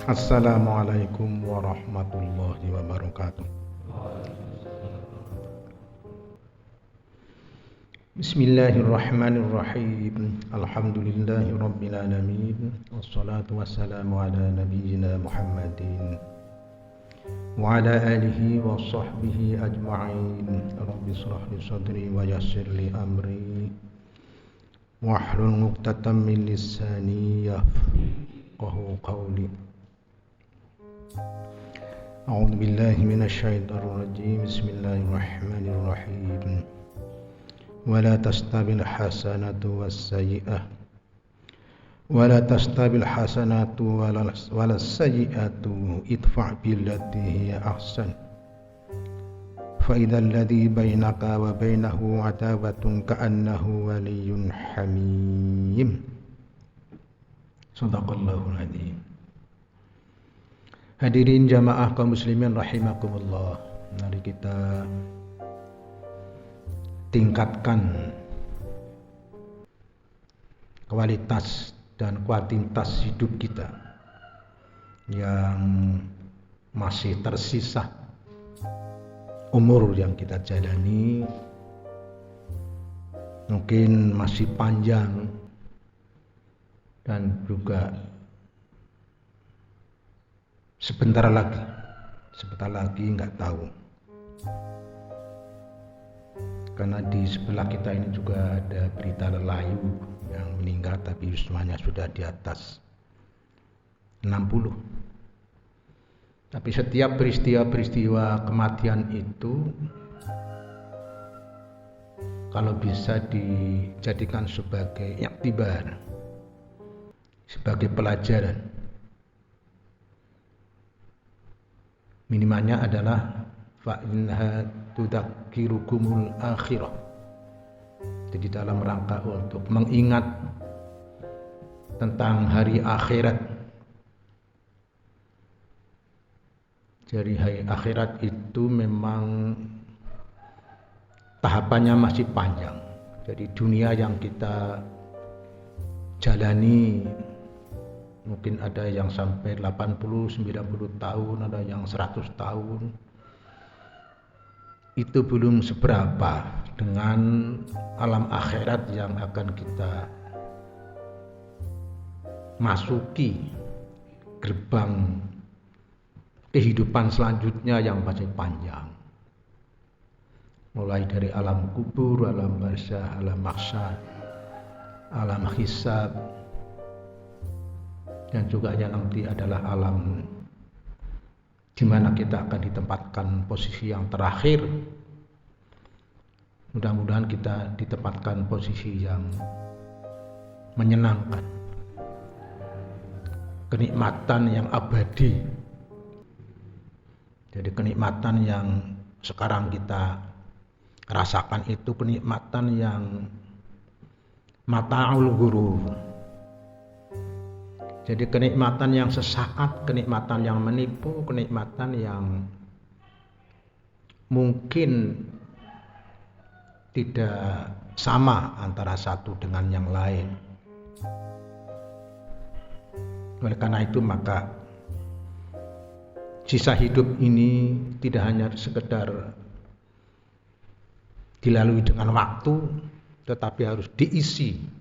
Assalamualaikum warahmatullahi wabarakatuh. Bismillahirrahmanirrahim. Alhamdulillahi rabbil alamin. Wassalatu wassalamu ala nabiyyina Muhammadin wa ala alihi wa sahbihi ajma'in. Rabbi shrah li sadri wa yassir li amri wahlul 'uqdatam min lisani yafqahu qawli. A'udzu billahi minasyaitonir rajim. Bismillahirrahmanirrahim. Wala tastabil hasanatu was-sayyi'ah wala tastabil hasanatu walas sayyi'atu idfa' billati hiya ahsan fa idzal ladzi bainaka wa bainahu 'adawatun ka'annahu waliyyun hamim. Shadaqallahul adzim. Hadirin jamaah kaum muslimin rahimakumullah, mari kita tingkatkan kualitas dan kuantitas hidup kita yang masih tersisa. Umur yang kita jalani mungkin masih panjang dan juga sebentar lagi nggak tahu, karena di sebelah kita ini juga ada berita lelayu yang meninggal tapi usianya sudah di atas 60. Tapi setiap peristiwa kematian itu kalau bisa dijadikan sebagai iktibar, sebagai pelajaran, minimalnya adalah fa innaha tudzakirukumul akhirah. Jadi dalam rangka untuk mengingat tentang hari akhirat. Jadi hari akhirat itu memang tahapannya masih panjang. Jadi dunia yang kita jalani mungkin ada yang sampai 80, 90 tahun, ada yang 100 tahun. Itu belum seberapa dengan alam akhirat yang akan kita masuki, gerbang kehidupan selanjutnya yang masih panjang. Mulai dari alam kubur, alam barzakh, alam mahsyar, alam hisab, dan juga yang nanti adalah alam di mana kita akan ditempatkan posisi yang terakhir. Mudah-mudahan kita ditempatkan posisi yang menyenangkan, kenikmatan yang abadi. Jadi kenikmatan yang sekarang kita rasakan itu kenikmatan yang mata'ul ghurur. Jadi kenikmatan yang sesaat, kenikmatan yang menipu, kenikmatan yang mungkin tidak sama antara satu dengan yang lain. Oleh karena itu maka sisa hidup ini tidak hanya sekedar dilalui dengan waktu, tetapi harus diisi.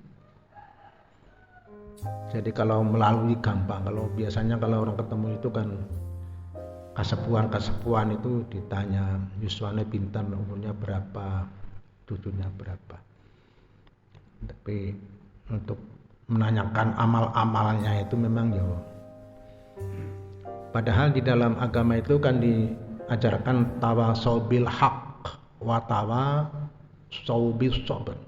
Jadi kalau melalui gampang, kalau biasanya kalau orang ketemu itu kan kasepuan itu ditanya yuswane pinten, umurnya berapa, cucunya berapa. Tapi untuk menanyakan amal-amalnya itu memang ya. Padahal di dalam agama itu kan diajarkan tawasau bil haq wa tawasau bis sabr.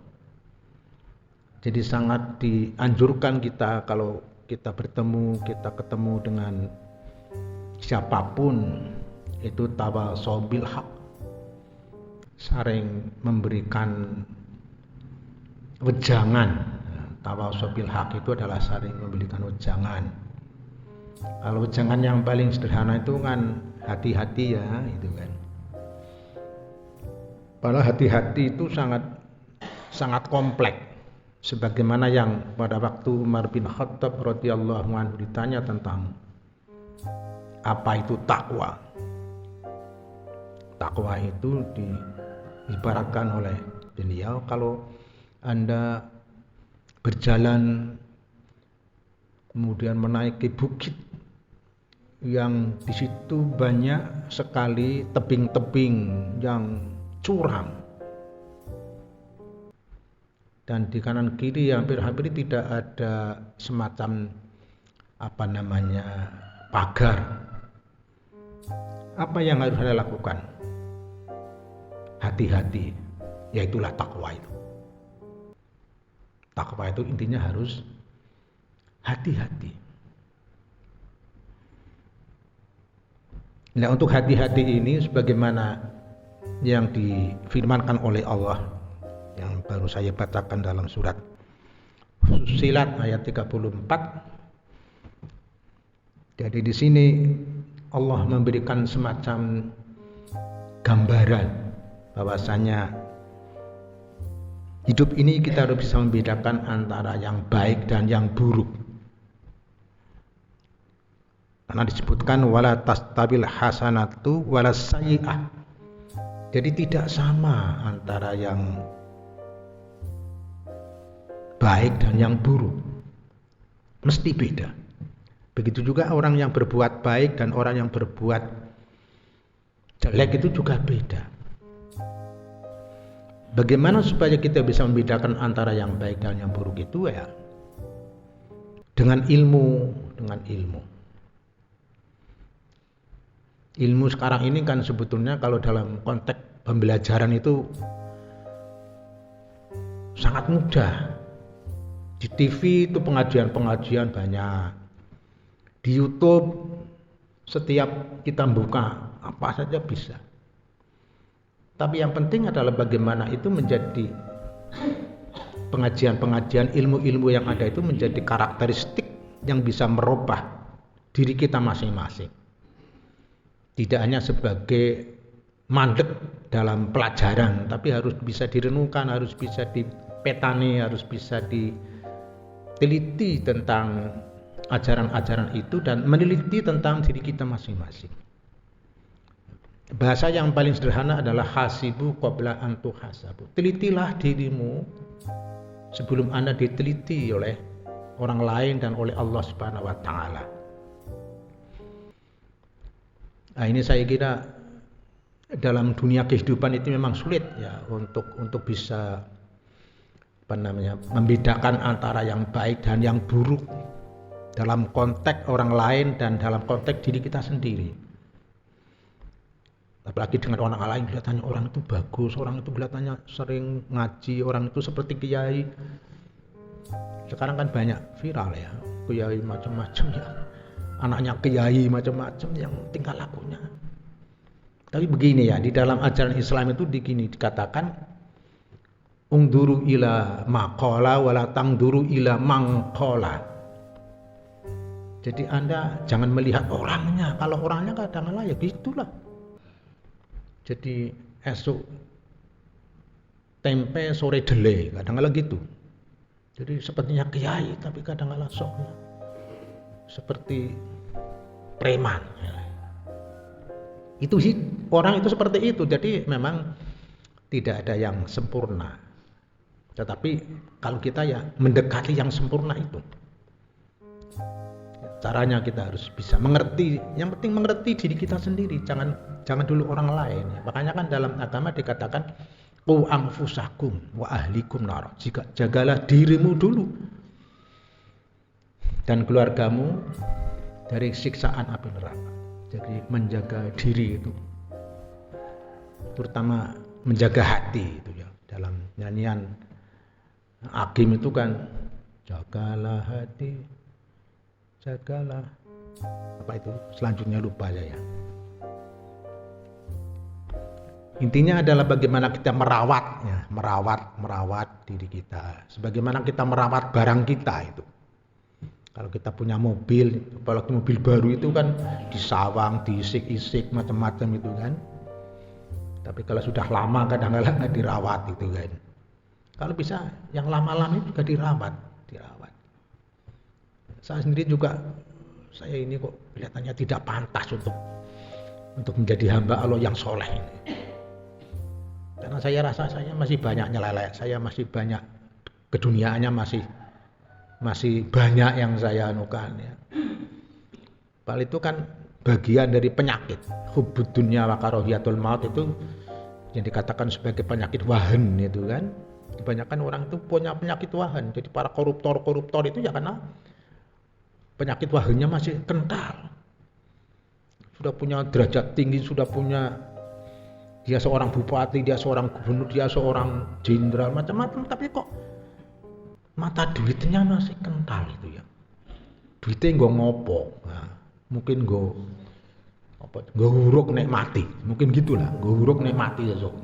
Jadi sangat dianjurkan kita kalau kita ketemu dengan siapapun itu tawasau bil haq, saling memberikan wejangan. Tawasau bil haq itu adalah saling memberikan wejangan. Kalau wejangan yang paling sederhana itu kan hati-hati ya, itu kan. Padahal hati-hati itu sangat kompleks. Sebagaimana yang pada waktu Umar bin Khattab radhiyallahu anhu ditanya tentang Apa itu takwa? Takwa itu diibaratkan oleh beliau, kalau Anda berjalan kemudian menaiki bukit yang di situ banyak sekali tebing-tebing yang curam, dan di kanan kiri hampir-hampir tidak ada semacam pagar. Apa yang harus Anda lakukan? Hati-hati, yaitulah takwa itu. Takwa itu intinya harus hati-hati. Nah, untuk hati-hati ini sebagaimana yang difirmankan oleh Allah yang baru saya bacakan dalam surat Fussilat ayat 34. Jadi di sini Allah memberikan semacam gambaran bahwasanya hidup ini kita harus bisa membedakan antara yang baik dan yang buruk. Karena disebutkan wala tastabil hasanatu wala sayyi'ah. Jadi tidak sama antara yang baik dan yang buruk. Mesti beda. Begitu juga orang yang berbuat baik dan orang yang berbuat jelek itu juga beda. Bagaimana supaya kita bisa membedakan antara yang baik dan yang buruk itu ya? Dengan ilmu. Ilmu sekarang ini kan sebetulnya kalau dalam konteks pembelajaran itu sangat mudah. Di TV itu pengajian-pengajian banyak. Di YouTube setiap kita buka apa saja bisa. Tapi yang penting adalah bagaimana itu menjadi pengajian-pengajian, ilmu-ilmu yang ada itu menjadi karakteristik yang bisa merubah diri kita masing-masing. Tidak hanya sebagai mandek dalam pelajaran, tapi harus bisa direnungkan, harus bisa dipetani, harus bisa diteliti tentang ajaran-ajaran itu dan meneliti tentang diri kita masing-masing. Bahasa yang paling sederhana adalah hasibu qabla an tuhasabu. Telitilah dirimu sebelum Anda diteliti oleh orang lain dan oleh Allah Subhanahu wa taala. Nah, ini saya kira dalam dunia kehidupan itu memang sulit ya untuk bisa membedakan antara yang baik dan yang buruk dalam konteks orang lain dan dalam konteks diri kita sendiri. Apalagi dengan orang lain, kelihatannya orang itu bagus, orang itu kelihatannya sering ngaji, orang itu seperti kiai. Sekarang kan banyak viral ya, kiai macam-macam ya, anaknya kiai macam-macam yang tingkah lakunya. Tapi begini ya, di dalam ajaran Islam itu dikatakan ungduru ila maqala wala tangduru ila mangqala. Jadi Anda jangan melihat orangnya, kalau orangnya kadang-kadang ya gitulah. Jadi esok tempe sore dele, kadang-kadang gitu. Jadi sepertinya kiai tapi kadang-kadang soknya seperti preman. Itu sih, orang itu seperti itu. Jadi memang tidak ada yang sempurna. Tetapi kalau kita ya mendekati yang sempurna itu. Caranya kita harus bisa mengerti, yang penting mengerti diri kita sendiri, jangan dulu orang lain. Makanya kan dalam agama dikatakan qu anfusakum wa ahlikum nar. Jagalah dirimu dulu dan keluargamu dari siksaan api neraka. Jadi menjaga diri itu, terutama menjaga hati itu ya. Dalam nyanyian Agim itu kan jagalah hati, jagalah apa itu selanjutnya lupa saya. Intinya adalah bagaimana kita merawat ya, merawat diri kita, sebagaimana kita merawat barang kita itu. Kalau kita punya mobil, apalagi mobil baru itu kan disawang, diisik-isik macam-macam itu kan. Tapi kalau sudah lama kadang-kadang nggak dirawat itu kan. Kalau bisa yang lama-lama juga dirawat. Saya sendiri juga saya ini kok kelihatannya tidak pantas untuk menjadi hamba Allah yang soleh ini. Karena saya rasa saya masih banyak nyelelek, saya masih banyak keduniaannya masih banyak yang saya anukan ya. Padahal itu kan bagian dari penyakit hubbud dunya wa karahiyatul maut, itu yang dikatakan sebagai penyakit wahan itu kan. Kebanyakan orang itu punya penyakit wahan. Jadi para koruptor itu ya karena penyakit wahannya masih kental. Sudah punya derajat tinggi, sudah punya, dia seorang bupati, dia seorang gubernur, dia seorang jenderal, macam-macam, tapi kok mata duitnya masih kental itu ya. Duitnya nggak ngopo, nah, mungkin nggak huruk nek mati, mungkin gitulah, nggak huruk nek mati ya sok.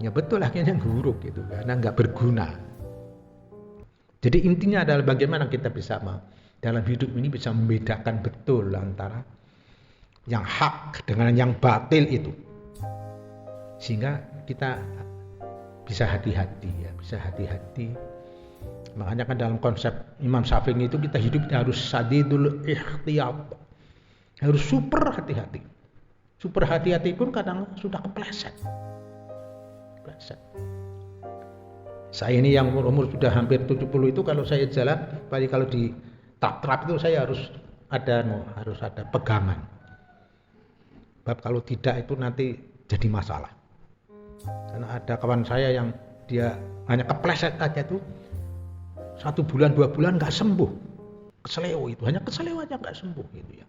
Ya betul akhirnya huruk gitu, karena nggak berguna. Jadi intinya adalah bagaimana kita bisa dalam hidup ini bisa membedakan betul antara yang hak dengan yang batil itu, sehingga kita bisa hati-hati ya, bisa hati-hati. Makanya kan dalam konsep Imam Syafi'i itu kita hidupnya harus sadidul ikhtiyat, harus super hati-hati. Super hati-hati pun kadang sudah kepleset. Saya ini yang umur sudah hampir 70 itu, kalau saya jalan, apalagi kalau di trap itu saya harus ada pegangan. Sebab kalau tidak itu nanti jadi masalah. Karena ada kawan saya yang dia hanya kepleset aja tuh 1 bulan 2 bulan nggak sembuh, keseleo itu, hanya keseleo aja nggak sembuh gitu ya.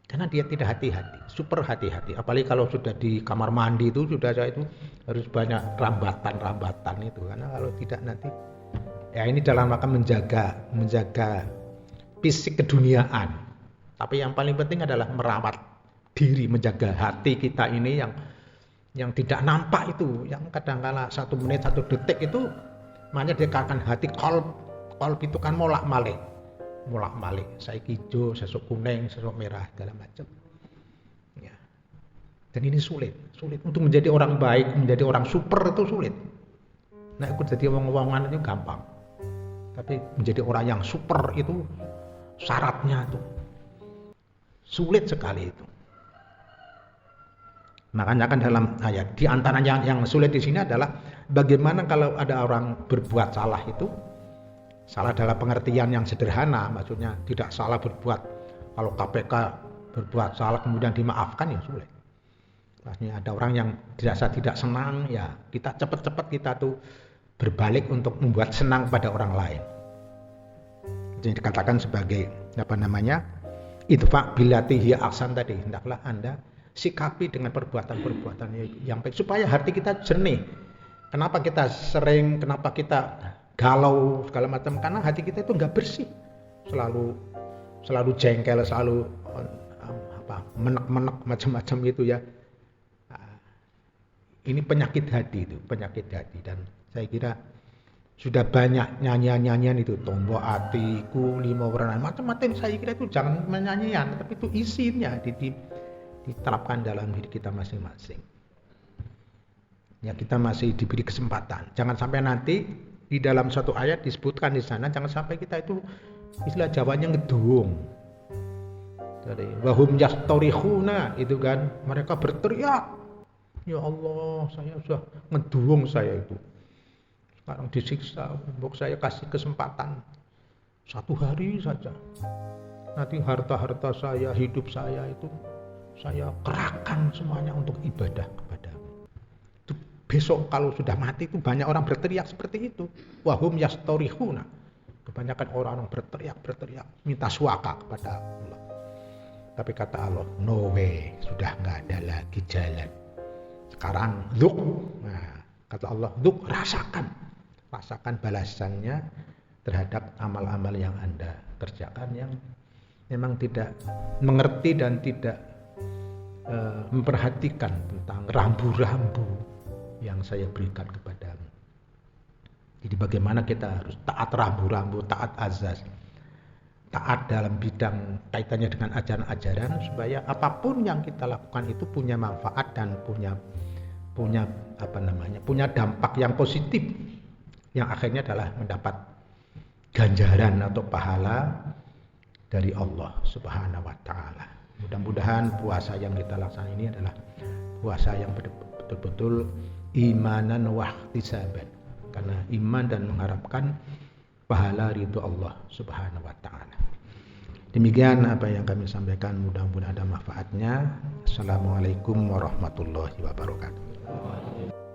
Karena dia tidak hati-hati, super hati-hati. Apalagi kalau sudah di kamar mandi itu sudah saya itu harus banyak rambatan itu, karena kalau tidak nanti ya ini dalam rangka menjaga fisik keduniaan. Tapi yang paling penting adalah merawat diri, menjaga hati kita ini yang tidak nampak itu, yang kadang-kala 1 menit 1 detik itu makanya dikatakan hati kolb itu kan molak-malik, saya hijau, sesuk kuning, sesuk merah, segala macam ya. Dan ini sulit untuk menjadi orang baik, menjadi orang super itu sulit. Nah ikut jadi omong-omongan itu gampang, tapi menjadi orang yang super itu syaratnya itu sulit sekali itu. Makanya kan dalam ayat di antaranya yang sulit di sini adalah bagaimana kalau ada orang berbuat salah itu, salah dalam pengertian yang sederhana, maksudnya tidak salah berbuat, kalau KPK berbuat salah kemudian dimaafkan ya sulit. Maksudnya ada orang yang tidak senang ya kita cepat-cepat kita tuh berbalik untuk membuat senang pada orang lain. Jadi dikatakan sebagai idfa billati hiya ahsan tadi, hendaklah Anda sikapi dengan perbuatan-perbuatan yang baik supaya hati kita jernih. Kenapa kita galau segala macam? Karena hati kita itu nggak bersih, selalu jengkel, selalu menek-menek macam-macam gitu ya. Ini penyakit hati itu, dan saya kira sudah banyak nyanyian itu, tombok hatiku 5 warna macam-macam. Saya kira itu jangan menyanyian, tapi itu isinya diterapkan dalam diri kita masing-masing. Ya kita masih diberi kesempatan. Jangan sampai nanti di dalam satu ayat disebutkan di sana, jangan sampai kita itu istilah Jawanya ngedung. Dari wahum yastorihuna itu kan, mereka berteriak, ya Allah saya sudah ngedung, saya itu sekarang disiksa, saya kasih kesempatan 1 hari saja, nanti harta-harta saya, hidup saya itu saya kerahkan semuanya untuk ibadah kepadamu. Itu besok kalau sudah mati itu banyak orang berteriak seperti itu. Wahum yastorihuna. Kebanyakan orang berteriak minta suaka kepada Allah. Tapi kata Allah, no way, sudah nggak ada lagi jalan. Sekarang dzuk. Nah, kata Allah, dzuk, rasakan balasannya terhadap amal-amal yang Anda kerjakan yang memang tidak mengerti dan tidak memperhatikan tentang rambu-rambu yang saya berikan kepadamu. Jadi bagaimana kita harus taat rambu-rambu, taat azas, taat dalam bidang kaitannya dengan ajaran-ajaran, supaya apapun yang kita lakukan itu punya manfaat dan punya dampak yang positif, yang akhirnya adalah mendapat ganjaran atau pahala dari Allah Subhanahu wa taala. Mudah-mudahan puasa yang kita laksanakan ini adalah puasa yang betul-betul imanan wa ihtisaban, karena iman dan mengharapkan pahala ridho Allah Subhanahu wa taala. Demikian apa yang kami sampaikan, mudah-mudahan ada manfaatnya. Assalamualaikum warahmatullahi wabarakatuh.